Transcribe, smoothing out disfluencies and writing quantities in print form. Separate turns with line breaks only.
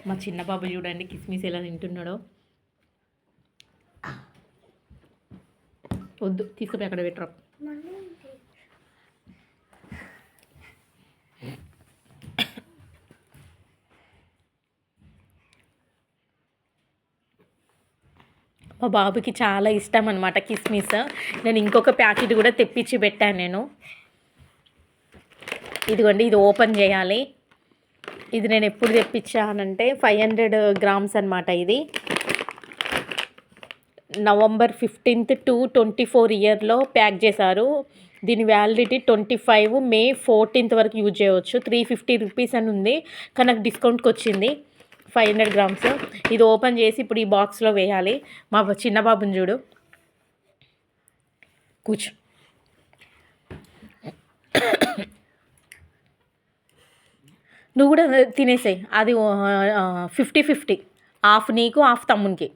మా చిన్న బాబు చూడండి కిస్మిస్ ఎలా తింటున్నాడో. వద్దు, తీసుకుపోయి అక్కడ పెట్టరు. మా బాబుకి చాలా ఇష్టం అనమాట కిస్మిస్. నేను ఇంకొక ప్యాకెట్ కూడా తెప్పించి పెట్టాను నేను. ఇదిగోండి, ఇది ఓపెన్ చేయాలి. ఇది నేను ఎప్పుడు తెప్పించానంటే 500 గ్రామ్స్ అనమాట. ఇది నవంబర్ 15th to 24 ఇయర్లో ప్యాక్ చేశారు. దీని వ్యాలిడిటీ 25 మే 14th వరకు యూజ్ చేయవచ్చు. 350 రూపీస్ అని ఉంది, కానీ నాకు డిస్కౌంట్కి వచ్చింది. 500 గ్రామ్స్. ఇది ఓపెన్ చేసి ఇప్పుడు ఈ బాక్స్లో వేయాలి. మా చిన్న బాబుని చూడు, కూర్చో. నువ్వు కూడా తినేసాయి. అది 50-50, హాఫ్ నీకు హాఫ్ తమ్మునికి.